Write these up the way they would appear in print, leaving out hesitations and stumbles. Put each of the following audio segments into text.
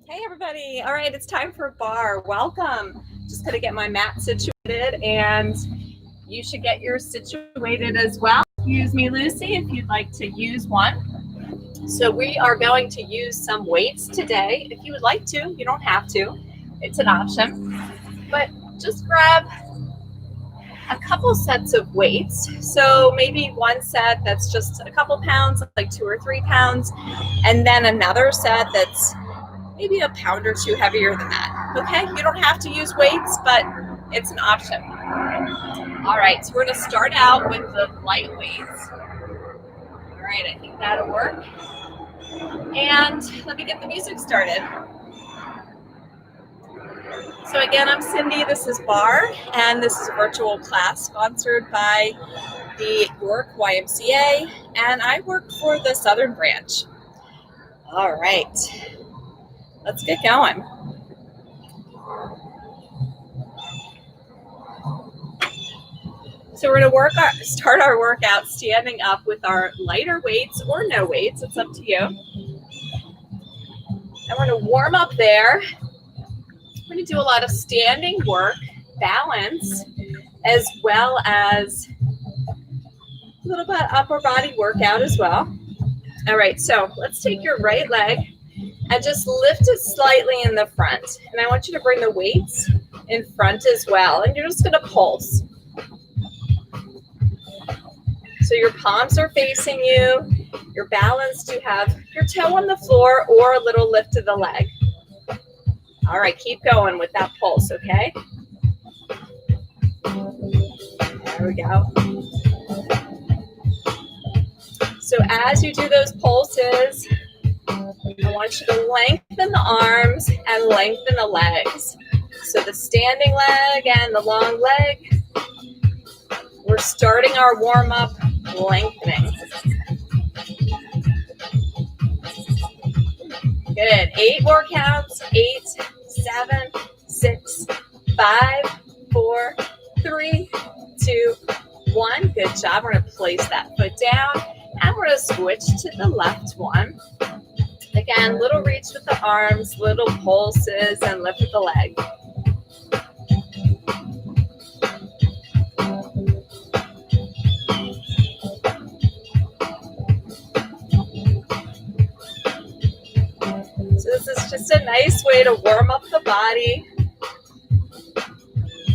Hey everybody. All right, it's time for Barre. Welcome. Just gonna get my mat situated and you should get yours situated as well. Use me, Lucy, if you'd like to use one. So we are going to use some weights today. If you would like to, you don't have to. It's an option. But just grab a couple sets of weights. So maybe one set that's just a couple pounds, like 2 or 3 pounds, and then another set that's maybe a pound or two heavier than that. Okay, you don't have to use weights, but it's an option. All right, so we're going to start out with the light weights. All right, I think that'll work. And let me get the music started. So again, I'm Cindy, this is Barre, and this is a virtual class sponsored by the York YMCA, and I work for the Southern Branch. All right, let's get going. So we're going to start our workout standing up with our lighter weights or no weights. It's up to you. And we're going to warm up there. We're going to do a lot of standing work, balance, as well as a little bit upper body workout as well. All right, so let's take your right leg and just lift it slightly in the front. And I want you to bring the weights in front as well. And you're just going to pulse. So your palms are facing you. You're balanced. You have your toe on the floor or a little lift of the leg. All right, keep going with that pulse, okay? There we go. So as you do those pulses, I want you to lengthen the arms and lengthen the legs. So the standing leg and the long leg. We're starting our warm-up lengthening. Good. 8 more counts. 8, 7, 6, 5, 4, 3, 2, 1. Good job. We're going to place that foot down and we're going to switch to the left one. Again, little reach with the arms, little pulses, and lift with the leg. So this is just a nice way to warm up the body.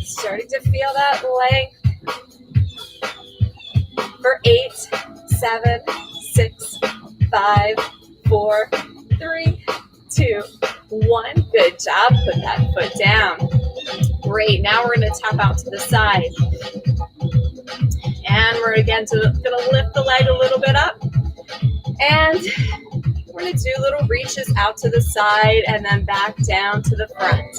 Starting to feel that length. For 8, 7, 6, 5, 4, 3, 2, 1. Good job. Put that foot down. Great. Now we're going to tap out to the side. And we're again going to lift the leg a little bit up. And we're going to do little reaches out to the side and then back down to the front.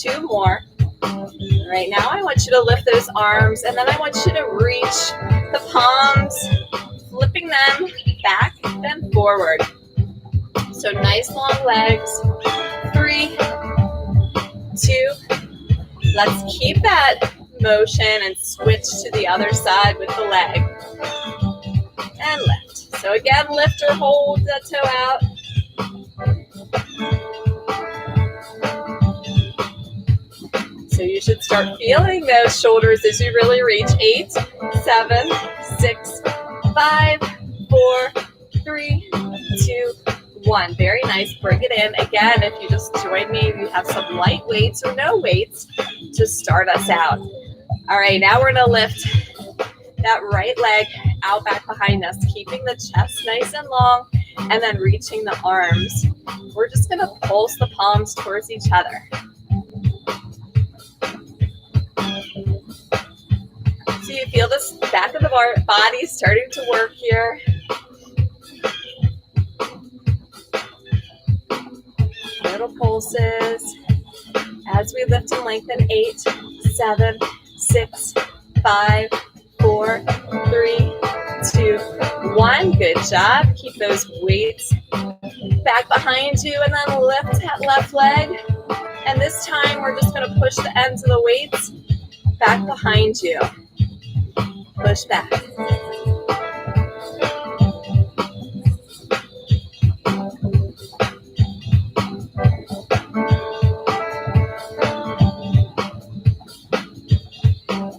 Two more. All right, now I want you to lift those arms and then I want you to reach the palms, flipping them back then forward. So nice long legs. 3, 2. Let's keep that motion and switch to the other side with the leg. And lift. So again, lift or hold that toe out. So you should start feeling those shoulders as you really reach. 8, 7, 6, 5, 4, 3, 2, 1. Very nice. Bring it in. Again, if you just join me, you have some light weights or no weights to start us out. All right, now we're going to lift that right leg out back behind us, keeping the chest nice and long, and then reaching the arms. We're just going to pulse the palms towards each other. So you feel this back of the body starting to work here. Little pulses as we lift and lengthen. 8, 7, 6, 5, 4, 3, 2, 1. Good job. Keep those weights back behind you and then lift that left leg. And this time, we're just going to push the ends of the weights back behind you. Push back.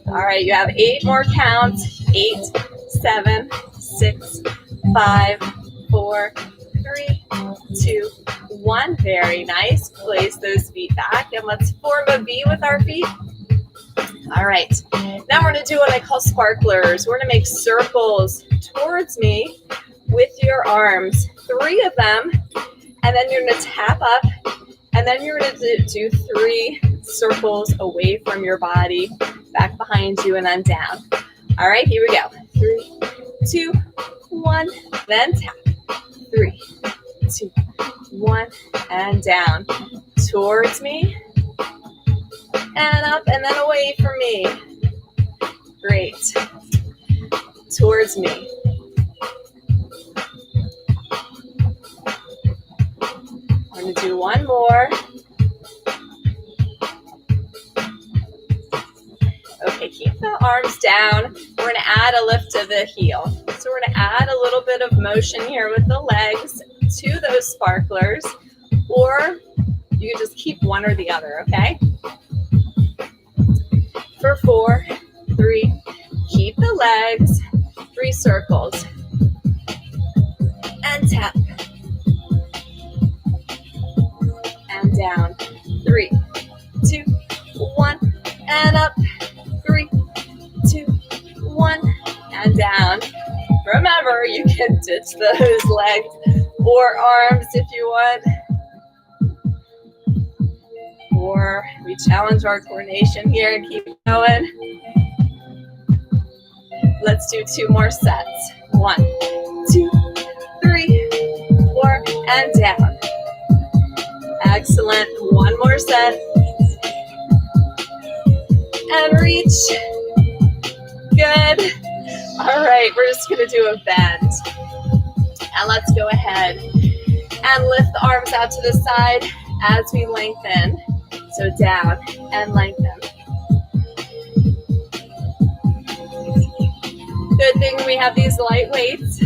All right, you have 8 more counts. 8, 7, 6, 5, 4, 3, 2, 1. Very nice. Place those feet back and let's form a V with our feet. All right, now we're going to do what I call sparklers. We're going to make circles towards me with your arms, 3 of them, and then you're going to tap up, and then you're going to do 3 circles away from your body, back behind you, and then down. All right, here we go. 3, 2, 1, then tap. 3, 2, 1, and down. Towards me, and up, and then away from me. Great. Towards me. I'm going to do one more. Okay, keep the arms down. We're going to add a lift to the heel. So we're going to add a little bit of motion here with the legs to those sparklers, or you can just keep one or the other, okay? For 4, 3, keep the legs, 3 circles, and tap, and down, 3, 2, 1, and up, 3, 2, 1, and down. Remember, you can ditch those legs or arms if you want, or we challenge our coordination here and keep going. Let's do 2 more sets. 1, 2, 3, 4, and down. Excellent. 1 more set. And reach. Good. All right, we're just going to do a bend. And let's go ahead and lift the arms out to the side as we lengthen. So down and lengthen. Good thing we have these light weights.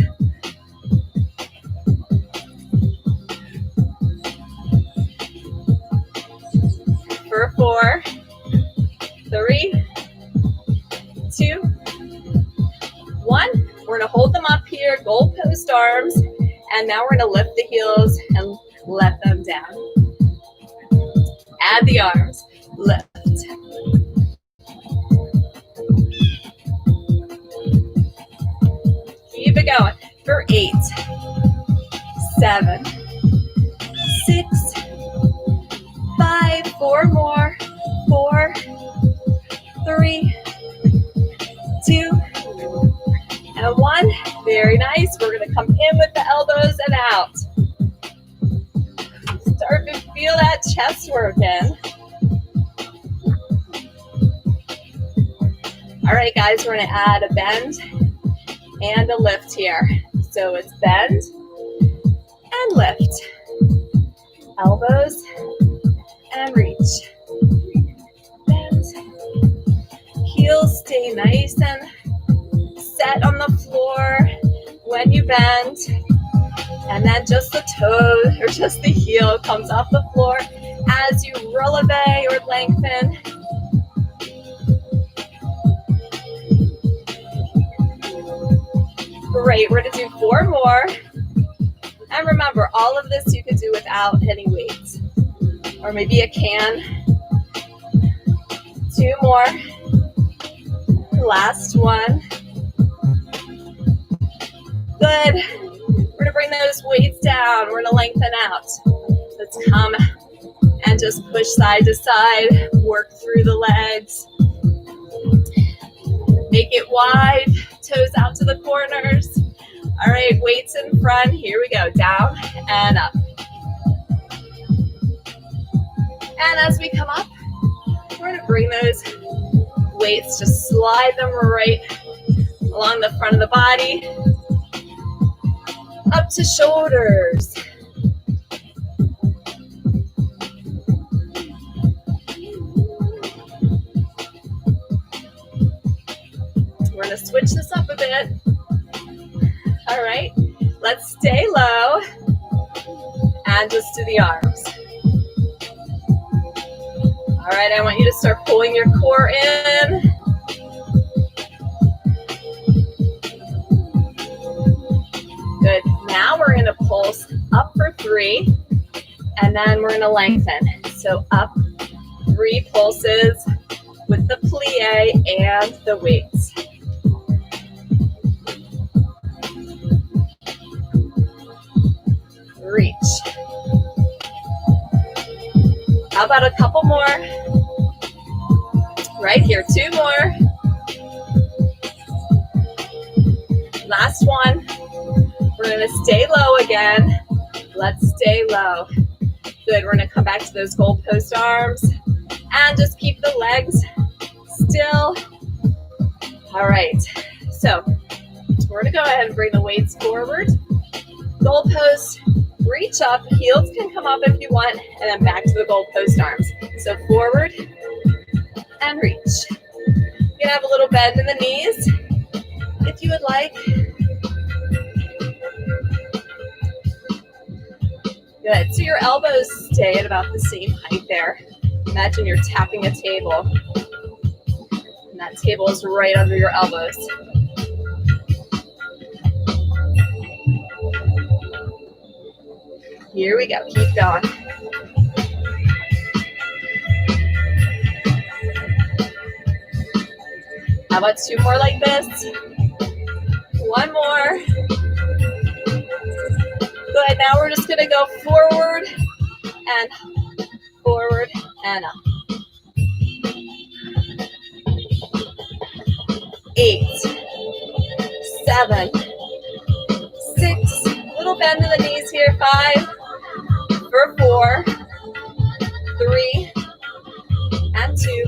For 4, 3, 2, 1. We're going to hold them up here, goalpost arms, and now we're going to lift the heels and let them down. Add the arms, lift. Keep it going for 8, 7, 6, 5, 4 more, 4, 3, 2, and 1. Very nice. We're going to come in with the elbows and out. Start to feel that chest working. All right, guys, we're going to add a bend and a lift here. So it's bend and lift. Elbows and reach. Bend. Heels stay nice and set on the floor when you bend. And then just the toe or just the heel comes off the floor as you releve or lengthen. Great, we're going to do 4 more. And remember, all of this you can do without any weights. Or maybe a can. 2 more. Last one. Good. We're going to bring those weights down. We're going to lengthen out. Let's come and just push side to side. Work through the legs. Make it wide. Toes out to the corners. All right, weights in front. Here we go. Down and up. And as we come up, we're going to bring those weights, just slide them right along the front of the body. Up to shoulders. gonna switch this up a bit. All right, let's stay low and just do the arms. All right, I want you to start pulling your core in. Good. Now we're going to pulse up for 3, and then we're going to lengthen. So up 3 pulses with the plie and the weights. Reach. How about a couple more? Right here, 2 more. Last one. We're going to stay low again. Let's stay low. Good. We're going to come back to those goalpost arms and just keep the legs still. All right. So we're going to go ahead and bring the weights forward. Goalpost, reach up. Heels can come up if you want, and then back to the goalpost arms. So forward and reach. You can have a little bend in the knees if you would like. Good. So your elbows stay at about the same height there. Imagine you're tapping a table, and that table is right under your elbows. Here we go. Keep going. How about 2 more like this? 1 more. Good. Now we're just going to go forward and up. 8, 7, 6. Little bend in the knees here. 5, for 4, 3, and 2,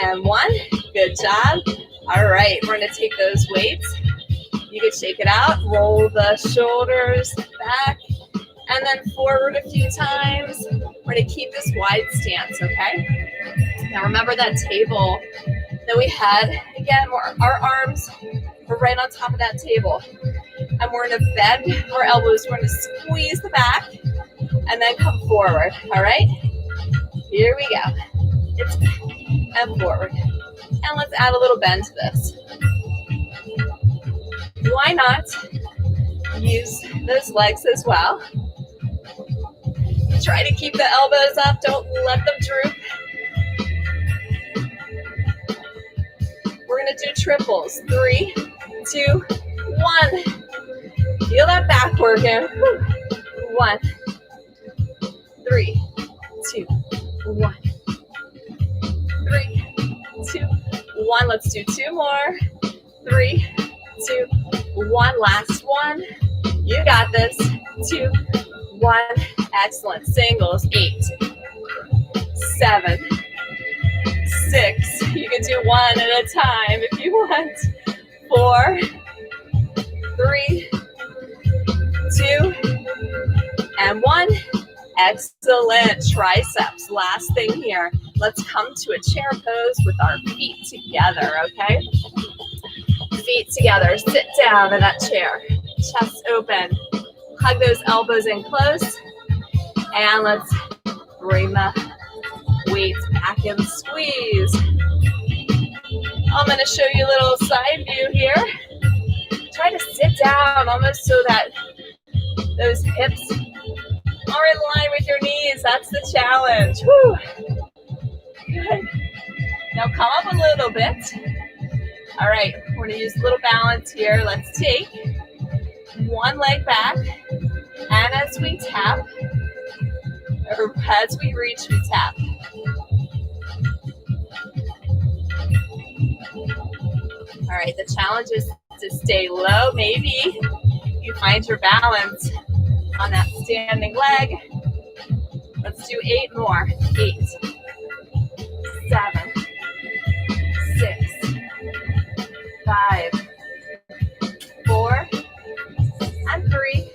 and 1. Good job. All right. We're going to take those weights. You can shake it out, roll the shoulders back, and then forward a few times. We're going to keep this wide stance, okay? Now remember that table that we had. Again, our arms are right on top of that table. And we're going to bend our elbows. We're going to squeeze the back and then come forward, all right? Here we go. And forward. And let's add a little bend to this. Why not use those legs as well? Try to keep the elbows up. Don't let them droop. We're going to do triples. 3, 2, 1. Feel that back working. 1, 3, 2, 1. 3, 2, 1. Let's do 2 more. 3, 2, 1. Last one. You got this. 2, 1. Excellent. Singles. 8, 7, 6. You can do 1 at a time if you want. 4, 3, 2, and 1. Excellent. Triceps. Last thing here. Let's come to a chair pose with our feet together, okay? Feet together. Sit down in that chair. Chest open. Hug those elbows in close. And let's bring the weights back and squeeze. I'm going to show you a little side view here. Try to sit down almost so that those hips are in line with your knees. That's the challenge. Whew. Good. Now come up a little bit. All right, we're going to use a little balance here. Let's take one leg back, and as we tap, or as we reach, we tap. All right, the challenge is to stay low. Maybe you find your balance on that standing leg. Let's do 8 more. 8, 7, 6, 5, 4, and 3.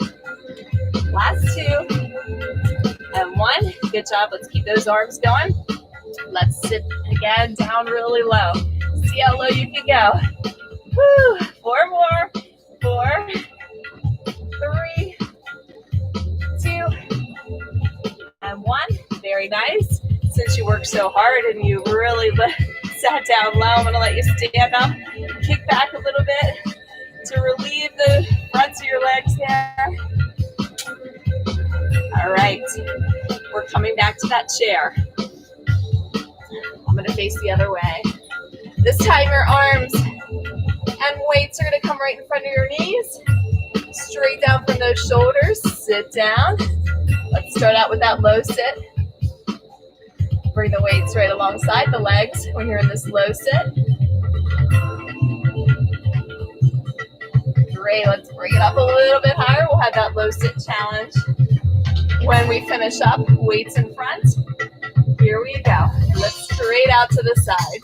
Last 2, and 1. Good job. Let's keep those arms going. Let's sit again down really low. See how low you can go. Woo. 4 more. 4, 3, 2, and 1. Very nice. Since you worked so hard and you really sat down low, I'm going to let you stand up, kick back a little bit to relieve the fronts of your legs there. All right. We're coming back to that chair. I'm going to face the other way. This time your arms and weights are going to come right in front of your knees. Straight down from those shoulders. Sit down. Let's start out with that low sit. Bring the weights right alongside the legs when you're in this low sit. Great. Let's bring it up a little bit higher. We'll have that low sit challenge. When we finish up, weights in front. Here we go. Let's straight out to the side.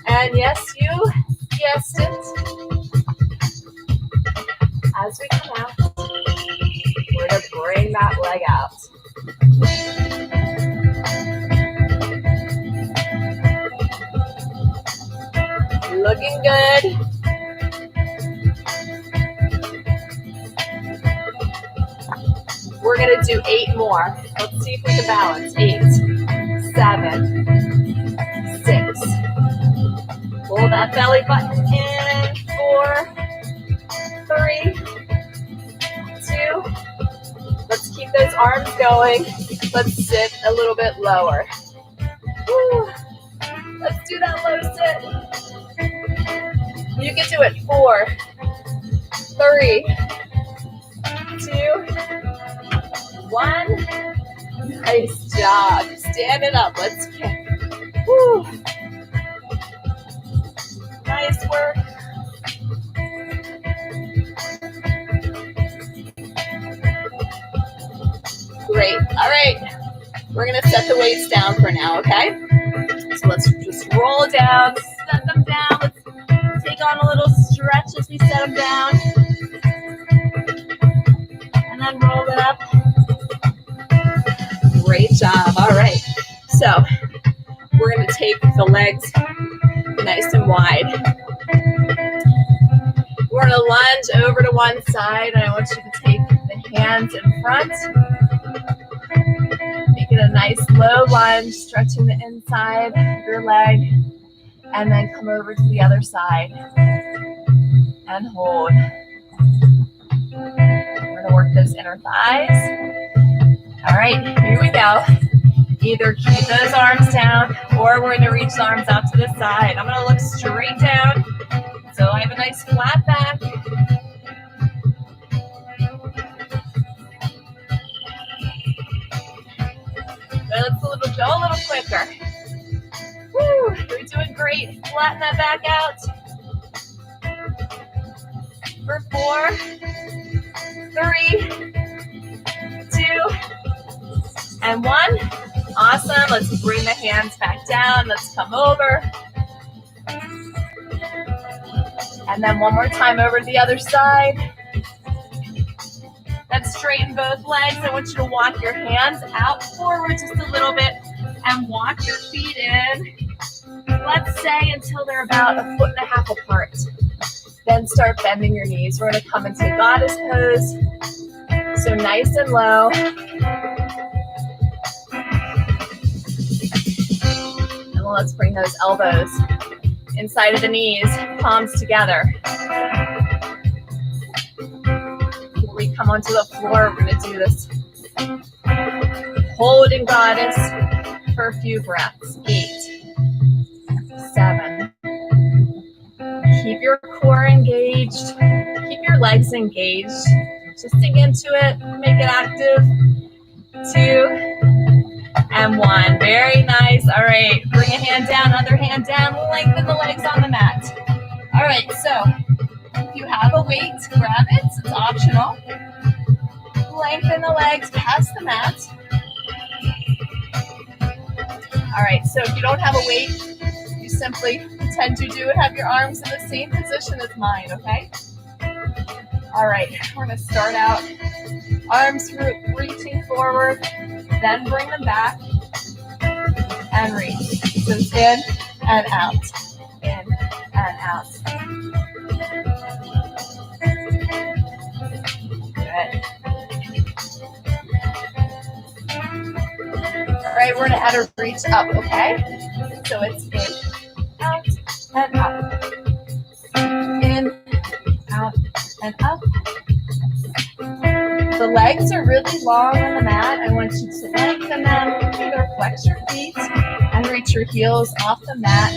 And yes, you guessed it. As we come out, we're going to bring that leg out. Looking good. We're going to do 8 more. Let's see if we can balance. 8, 7, 6. Pull that belly button in. 4, 3, 2. Let's keep those arms going. Let's sit a little bit lower. Woo. Let's do that low sit. You can do it. 4, 3, 2, 1. Nice job. Stand it up. Let's kick. Woo. Nice work. Great. All right. We're going to set the weights down for now, okay? So let's just roll down, set them down. Let's take on a little stretch as we set them down. And then roll it up. Great job. All right. So we're going to take the legs nice and wide. We're going to lunge over to one side, and I want you to take the hands in front. Make it a nice low lunge, stretching the inside of your leg, and then come over to the other side and hold. We're going to work those inner thighs. All right, here we go. Either keep those arms down, or we're going to reach the arms out to the side. I'm going to look straight down, so I have a nice flat back. Let's go a little quicker. Woo, you're doing great. Flatten that back out. For 4, 3, 2, and 1. Awesome. Let's bring the hands back down. Let's come over. And then one more time over to the other side. Then straighten both legs. I want you to walk your hands out forward just a little bit and walk your feet in. Let's say until they're about 1.5 feet apart. Then start bending your knees. We're going to come into goddess pose. So nice and low. And let's bring those elbows inside of the knees, palms together. We come onto the floor, we're going to do this holding goddess for a few breaths. 8, 7. Keep your core engaged. Keep your legs engaged. Just sink into it. Make it active. 2 and 1. Very nice. All right. Bring a hand down, other hand down. Lengthen the legs on the mat. All right. So if you have a weight, grab it. It's optional. Lengthen the legs past the mat. All right, so if you don't have a weight, you simply pretend you do it. Have your arms in the same position as mine, okay? All right, we're going to start out. Arms reaching forward, then bring them back. and reach. So it's in and out, in and out. Good. All right, we're gonna add a reach up, okay? So it's in, out, and up. In, out, and up. The legs are really long on the mat. I want you to lengthen them, either flex your feet and reach your heels off the mat,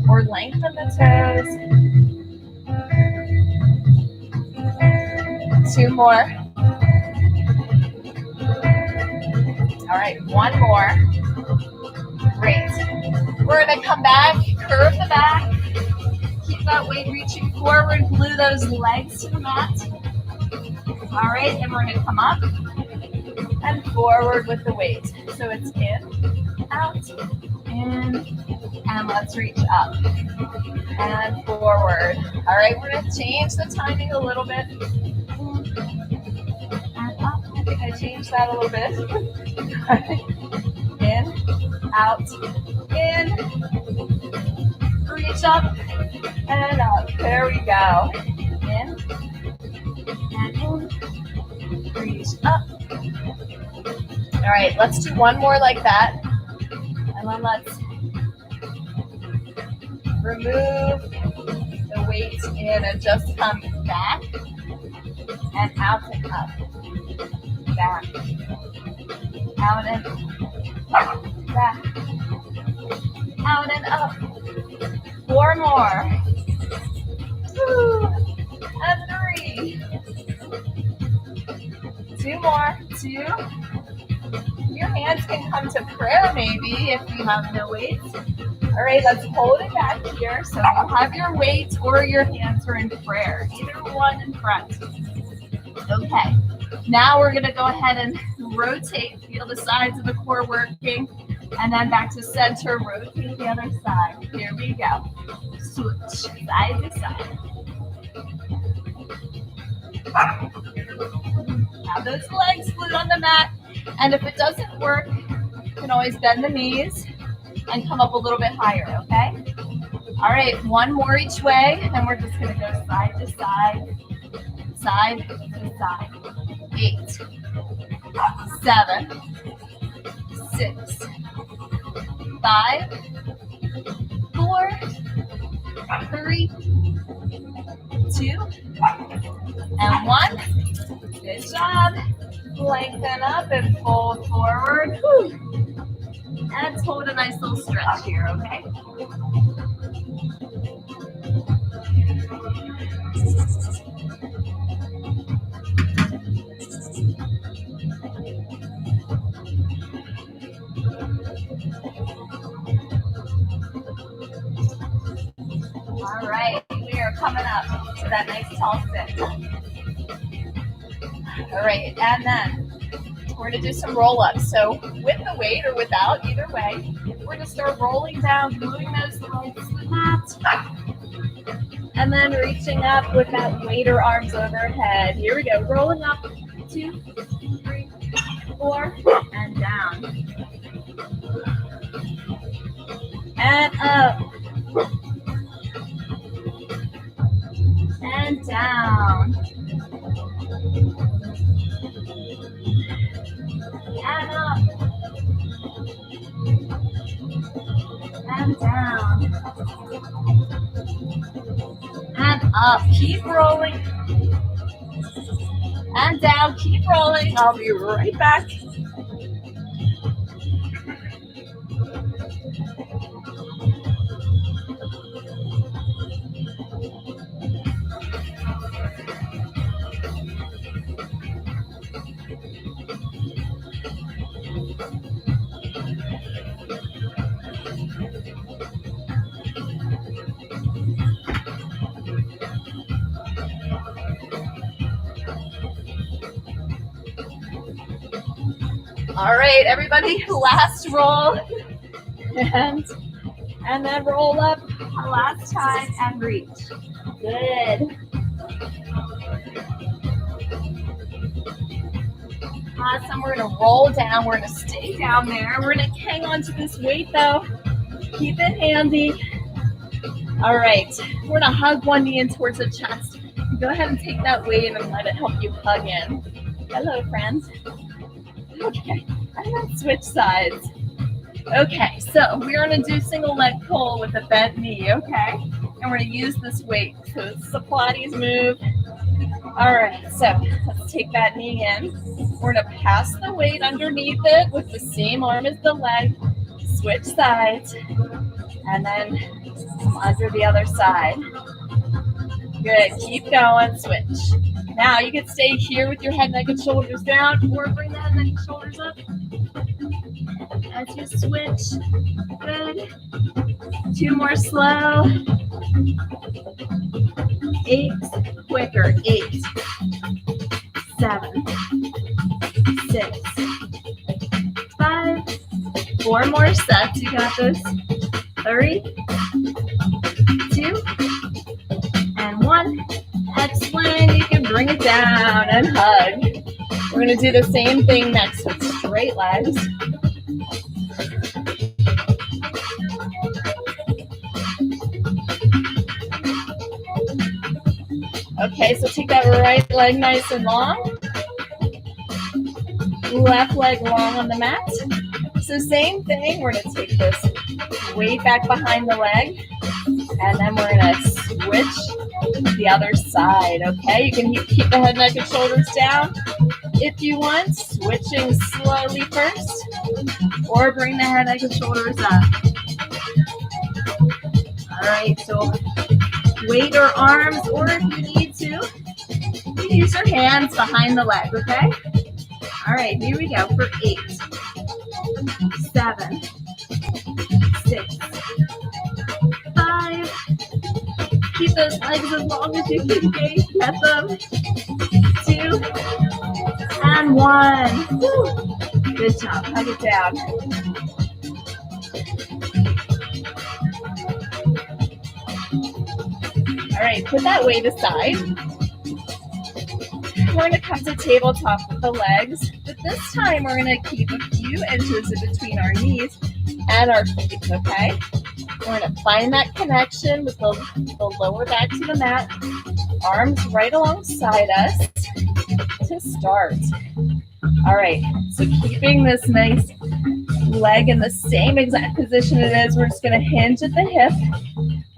or lengthen the toes. 2 more. All right, 1 more. Great. We're gonna come back, curve the back, keep that weight reaching forward, glue those legs to the mat. All right, and we're gonna come up and forward with the weight. So it's in, out, in, and let's reach up and forward. All right, we're gonna change the timing a little bit. And up, I think I changed that a little bit. In, out, in, reach up, and up. There we go. In, and in, reach up. All right, let's do 1 more like that. And then let's remove the weight in and just come back and out and up. Back, out and back, out and up. 4 more. 2 and 3. 2 more. 2. Your hands can come to prayer maybe if you have no weight. All right, let's hold it back here. So you have your weight or your hands are in prayer. Either one in front. Okay. Now we're going to go ahead and rotate. Feel the sides of the core working. And then back to center. Rotate the other side. Here we go. Switch side to side. Have those legs glued on the mat. And if it doesn't work, you can always bend the knees and come up a little bit higher, okay? All right, 1 more each way. Then we're just going to go side to side, side to side. 8, 7, 6, 5, 4, 3, 2, and 1. Good job. Lengthen up and fold forward. Whew. And let's hold a nice little stretch here, okay? All right, we are coming up to that nice tall sit. All right, and then we're going to do some roll-ups. So with the weight or without, either way, we're going to start rolling down, gluing those legs to the mat, and then reaching up with that weight or arms overhead. Here we go, rolling up, 2, 3, 4, and down. And up. And down. And up. And down. And up. Keep rolling. And down. Keep rolling. I'll be right back. All right, everybody, last roll, and then roll up last time and reach. Good. Awesome. We're going to roll down. We're going to stay down there. We're going to hang on to this weight though. Keep it handy. All right. We're going to hug one knee in towards the chest. Go ahead and take that weight and let it help you hug in. Hello, friends. Okay. I'm going to switch sides. Okay. So we're going to do single leg pull with a bent knee. Okay. And we're going to use this weight. So it's the Pilates move. All right, so let's take that knee in. We're going to pass the weight underneath it with the same arm as the leg. Switch sides. And then come under the other side. Good. Keep going. Switch. Now you can stay here with your head, neck, and shoulders down, or bring the head, neck, and shoulders up. As you switch. Good. 2 more slow. 8, quicker. 8, 7, 6, 5. 4 more sets. You got this. 3, 2, and 1. Excellent. You can bring it down and hug. We're going to do the same thing next with straight legs. Okay, so take that right leg nice and long. Left leg long on the mat. So same thing, we're going to take this weight back behind the leg. And then we're going to switch the other side, okay? You can keep the head, neck, and shoulders down if you want. Switching slowly first. Or bring the head, neck, and shoulders up. All right, so weight or arms, or if you need to, you can use your hands behind the leg, okay? All right, here we go for 8, 7, 6, 5. Keep those legs as long as you can get them. 2, and 1. Woo. Good job. Hug it down. All right, put that weight aside. We're going to come to tabletop with the legs, but this time we're going to keep a few inches in between our knees and our feet, okay? We're going to find that connection with the lower back to the mat, arms right alongside us to start. All right, so keeping this nice leg in the same exact position it is, we're just going to hinge at the hip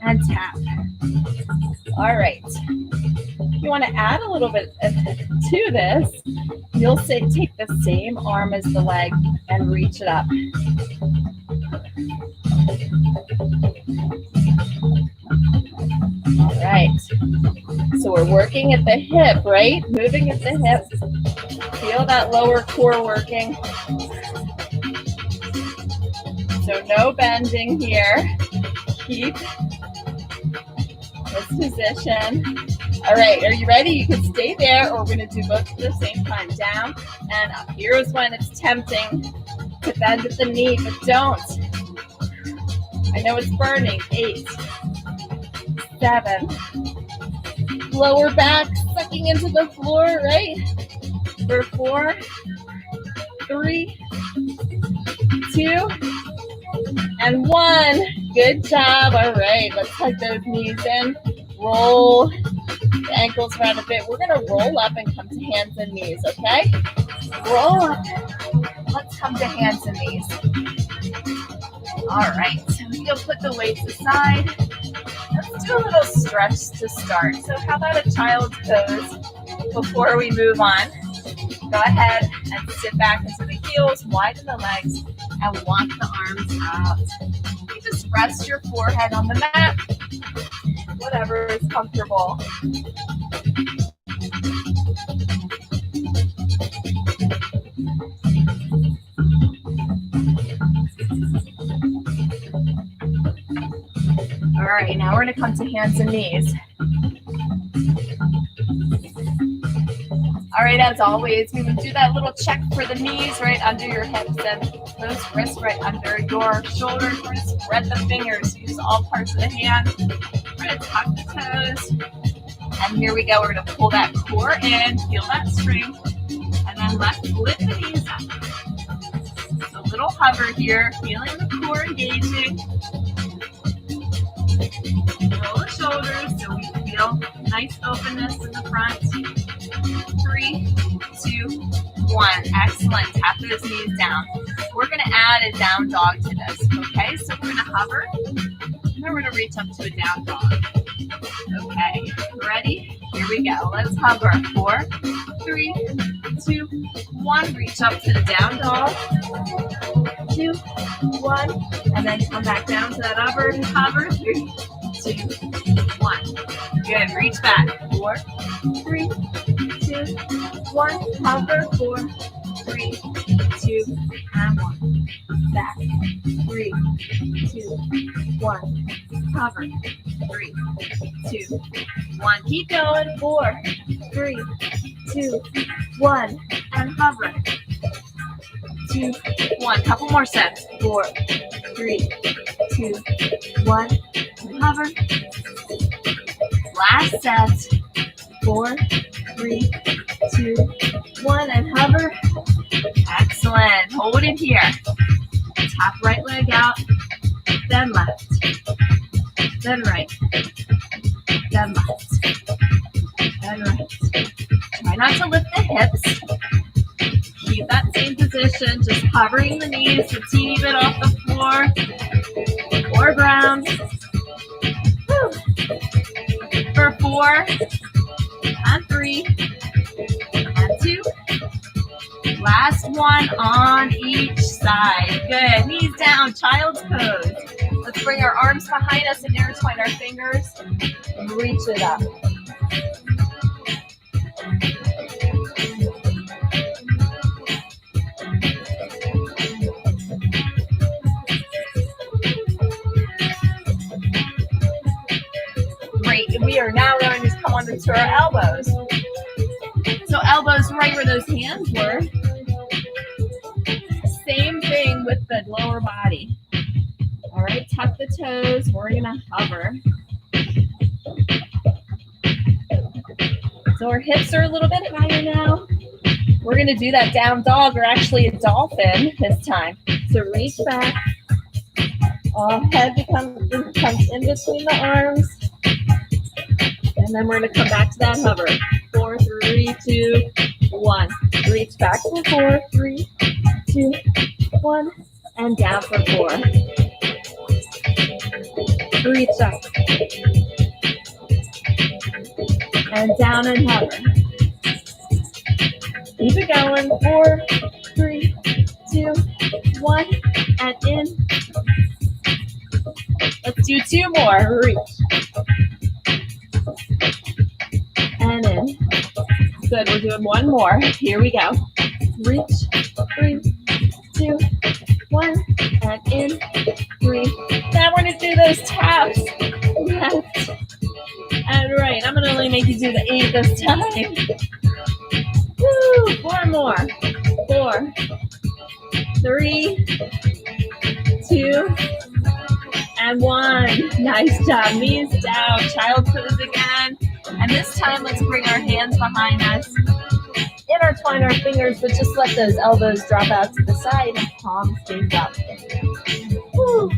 and tap. All right. If you want to add a little bit to this, you'll take the same arm as the leg and reach it up. All right. So we're working at the hip, right? Moving at the hip. Feel that lower core working. So no bending here. Keep this position. All right, are you ready? You can stay there, or we're going to do both at the same time. Down and up. Here's when it's tempting to bend at the knee, but don't. I know it's burning. 8, 7. Lower back, sucking into the floor, right? For 4, 3, 2, and 1. Good job. All right, let's hug those knees in. Roll the ankles around a bit. We're going to roll up and come to hands and knees, okay? Roll up. Let's come to hands and knees. All right, so you'll put the weights aside. Let's do a little stretch to start. So how about a child's pose before we move on? Go ahead and sit back into the heels, widen the legs, and walk the arms out. You just rest your forehead on the mat, whatever is comfortable. All right, now we're going to come to hands and knees. All right, as always, we would do that little check for the knees right under your hips and those wrists right under your shoulders. We're going to spread the fingers, use all parts of the hand. We're going to tuck the toes. And here we go. We're going to pull that core in, feel that strength, and then left, lift the knees up. A little hover here, feeling the core engaging. Roll the shoulders so we feel nice openness in the front. 3, 2, 1. Excellent. Tap those knees down. We're going to add a down dog to this, okay? So we're going to hover, and then we're going to reach up to a down dog. Okay, ready? Here we go. Let's hover. 4, 3, 2, 1. Reach up to the down dog. 2, 1. And then come back down to that hover. 3, 2, 1. Good. Reach back. 4, 3, 2, 1. Hover. 4, 3, 2, and 1. Back. 3, 2, 1. Hover. 3, 2, 1. Keep going. 4, 3, 2, 1. And hover. 2, 1. Couple more sets. 4, 3, 2, 1. And hover. Last set. 4, 3, 2, 1. And hover. Excellent. Hold it here. Tap right leg out. Then left. Then right. Then left. Then right. Try not to lift the hips. Keep that same position, just hovering the knees a teeny bit off the floor or ground. Woo. For 4 and 3 and 2. Last one on each side. Good. Knees down, child's pose. Let's bring our arms behind us and intertwine our fingers and reach it up. Great. We are now going to come onto our elbows. So elbows right where those hands were. Same thing with the lower body. All right, tuck the toes. We're going to hover. So our hips are a little bit higher now. We're going to do that down dog, or actually a dolphin this time. So reach back. Head comes in between the arms. And then we're going to come back to that hover. 4, 3, 2, 1. Reach back for 4, 3, 2, 1. And down for 4. Reach up. And down and hover. Keep it going. 4, 3, 2, 1. And in. Let's do 2 more. Reach. And in. Good. We're doing 1 more. Here we go. Reach. 3, 2, 1. And in. 3. Now we're going to do those taps. Left and right. I'm going to only make you do the 8 this time. Woo. 4 more. 4, 3, 2, and 1. Nice job. Knees down. Child pose again. And this time, let's bring our hands behind us. Intertwine our fingers, but just let those elbows drop out to the side and palms face up. Woo.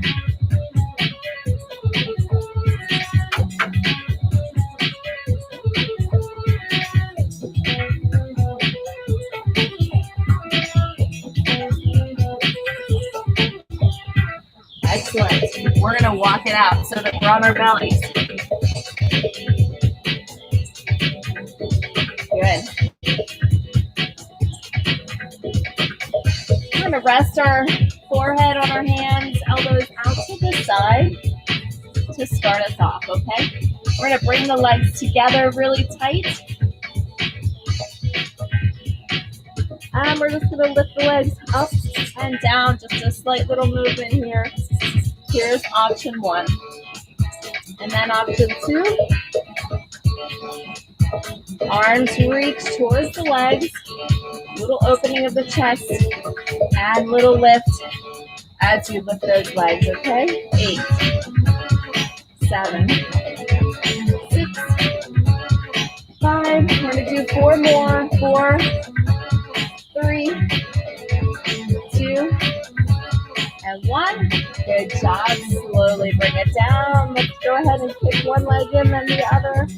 Excellent. We're going to walk it out so that we're on our bellies. Good. We're going to rest our forehead on our hands, elbows out to the side to start us off, okay? We're going to bring the legs together really tight. And we're just going to lift the legs up and down, just a slight little movement here. Here's option 1. And then option 2. Arms reach towards the legs. Little opening of the chest. And little lift as you lift those legs, okay? 8, 7, 6, 5. We're going to do 4 more. 4, 3, 2, and 1. Good job. Slowly bring it down. Let's go ahead and kick one leg in, then the other.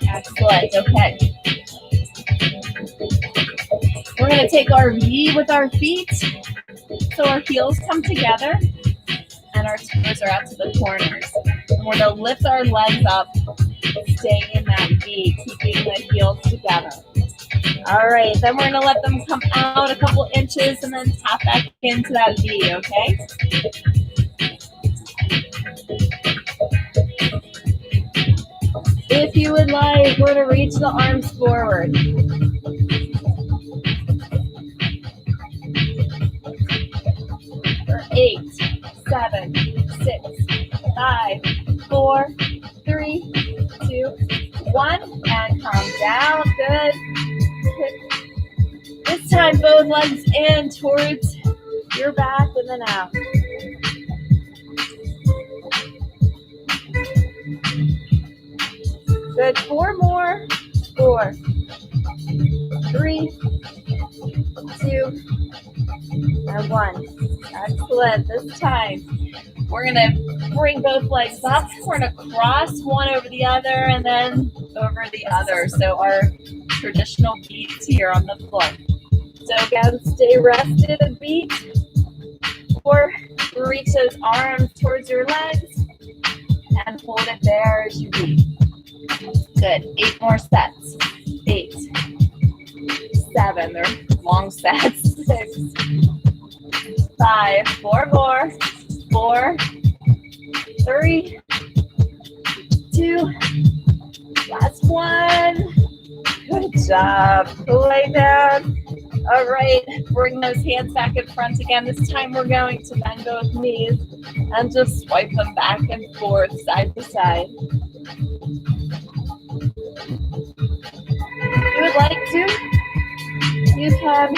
Excellent. Okay. We're going to take our V with our feet. So our heels come together and our toes are out to the corners. And we're going to lift our legs up, staying in that V, keeping the heels together. All right, then we're going to let them come out a couple inches and then tap back into that V, okay? If you would like, we're going to reach the arms forward. For 8, 7, 6, 5, 4, 3, 2, 1, and come down. Good. This time, both legs in towards your back and then out. Good. 4 more. 4, 3, 2, and 1. Excellent. This time, we're going to bring both legs up. We're going to cross one over the other and then over the other. So our traditional beats here on the floor. So again, stay rested and beat. Or reach those arms towards your legs and hold it there as you beat. Good. 8 more sets. 8, 7. They're long sets. 6, 5. 4 more. 4, 3, 2. Last one. Good job. Lay down. All right. Bring those hands back in front again. This time we're going to bend both knees and just swipe them back and forth, side to side. If you would like to, you can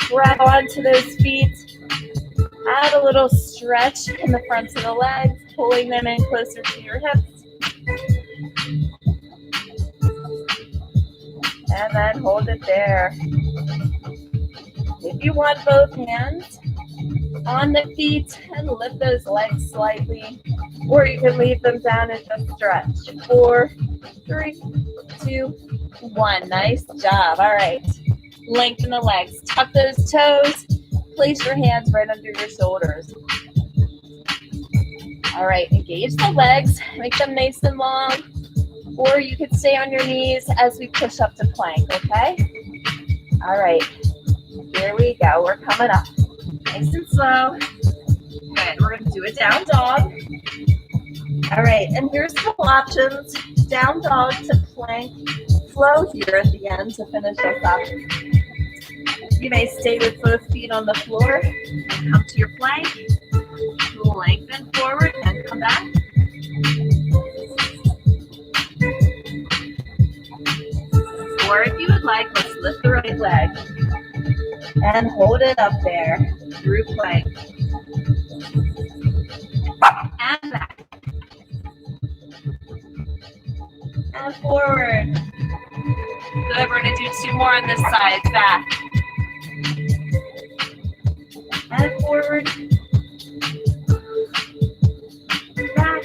grab onto those feet. Add a little stretch in the fronts of the legs, pulling them in closer to your hips. And then hold it there. If you want both hands on the feet and lift those legs slightly, or you can leave them down and just stretch. 4, 3, 2, 1. Nice job. All right. Lengthen the legs. Tuck those toes. Place your hands right under your shoulders. All right. Engage the legs. Make them nice and long. Or you could stay on your knees as we push up to plank, okay? All right. Here we go. We're coming up. Nice and slow. Good. We're going to do a down dog. All right. And here's a couple options. Down dog to plank. Flow here at the end to finish us up. You may stay with both feet on the floor and come to your plank. Lengthen forward and come back. Or if you would like, let's lift the right leg and hold it up there through plank. And back. And forward. Good, we're going to do 2 more on this side. Back. And forward. Back.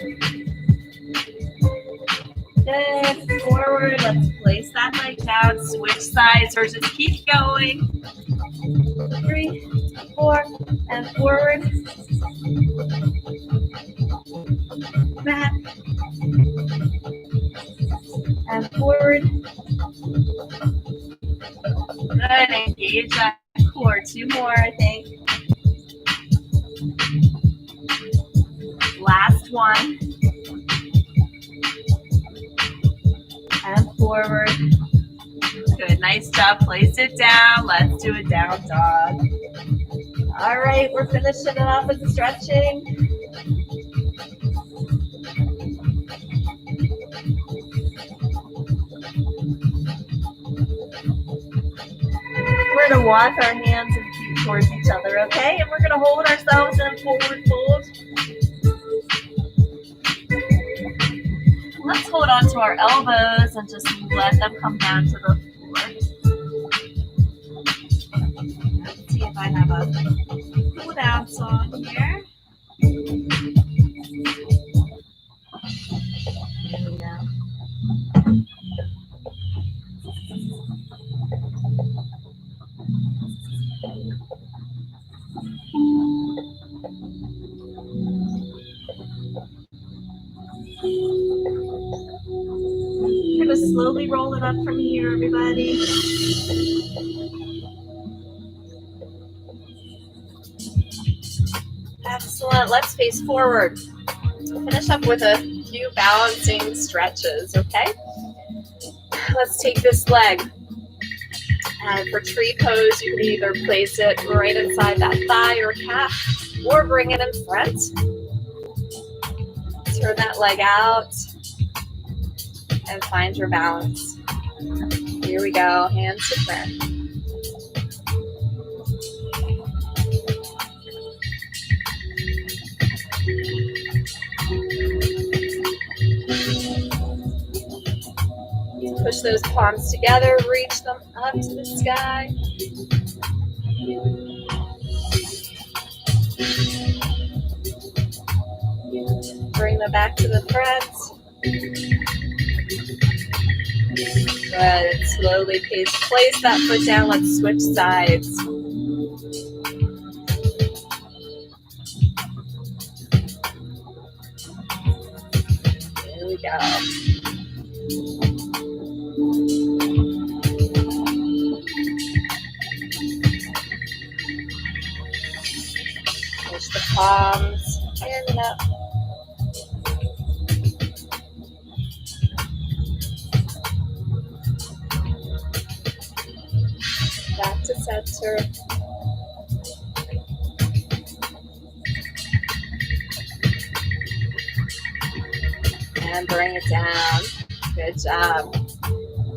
Good. Forward. Let's place that leg down. Switch sides or just keep going. 3, 4, and forward. Back. And forward. Good. Engage that core. 2 more, I think. Last one. And forward. Good. Nice job. Place it down. Let's do a down dog. All right. We're finishing it off with the stretching. We're going to walk our hands and feet towards each other, okay? And we're going to hold ourselves in forward fold. Let's hold on to our elbows and just let them come down to the floor. Let's see if I have a pull down song here. There we go. I'm going to slowly roll it up from here, everybody. Excellent. Let's face forward. Finish up with a few balancing stretches, okay? Let's take this leg. And for tree pose, you can either place it right inside that thigh or calf, or bring it in front. Turn that leg out and find your balance. Here we go, hands to prayer. Push those palms together, reach them up to the sky. Bring them back to the front. Good. Slowly place that foot down. Let's switch sides. There we go. Push the palms in and up. Back to center. And bring it down. Good job.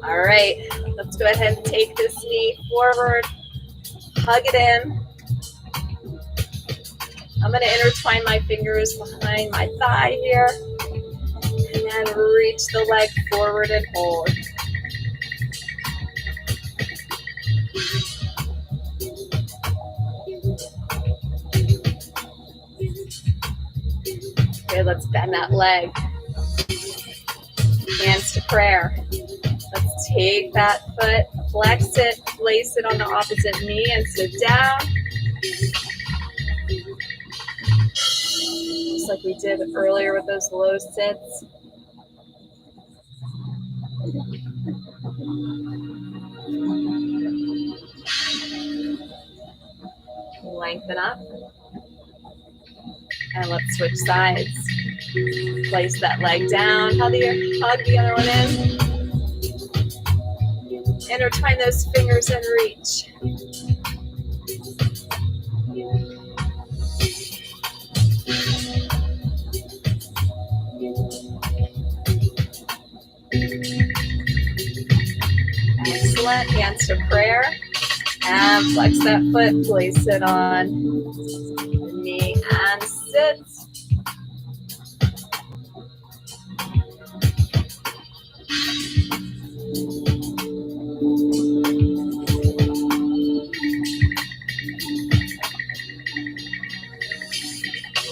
All right, let's go ahead and take this knee forward. Hug it in. I'm going to intertwine my fingers behind my thigh here. And then reach the leg forward and hold. Okay, let's bend that leg. Hands to prayer. Let's take that foot, flex it, place it on the opposite knee and sit down. Just like we did earlier with those low sits. Lengthen up. And let's switch sides. Place that leg down. Hug the other one in. Intertwine those fingers and reach. Excellent. Hands to prayer. And flex that foot. Place it on the knee and sit.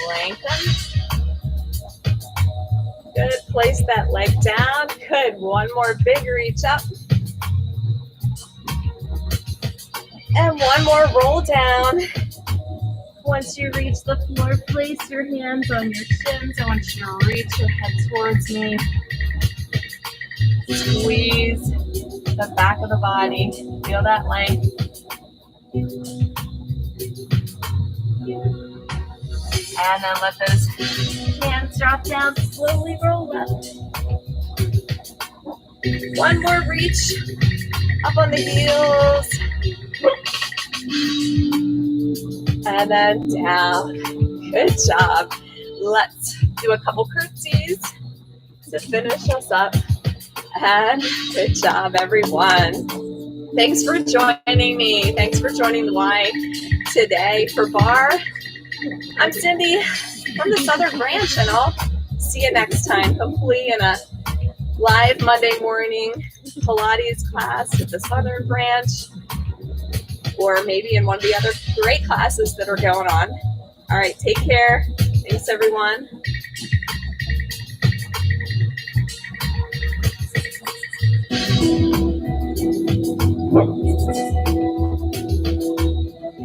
Lengthen. Good. Place that leg down. Good. One more big reach up. And one more roll down. Once you reach the floor, place your hands on your shins. I want you to reach your head towards me. Squeeze the back of the body. Feel that length. And then let those hands drop down. Slowly roll up. One more reach up on the heels. And then down. Good job. Let's do a couple curtsies to finish us up. And good job, everyone. Thanks for joining me. Thanks for joining the today for Barre. I'm Cindy from the Southern Branch, and I'll see you next time, hopefully in a live Monday morning Pilates class at the Southern Branch, or maybe in one of the other great classes that are going on. All right, take care. Thanks, everyone.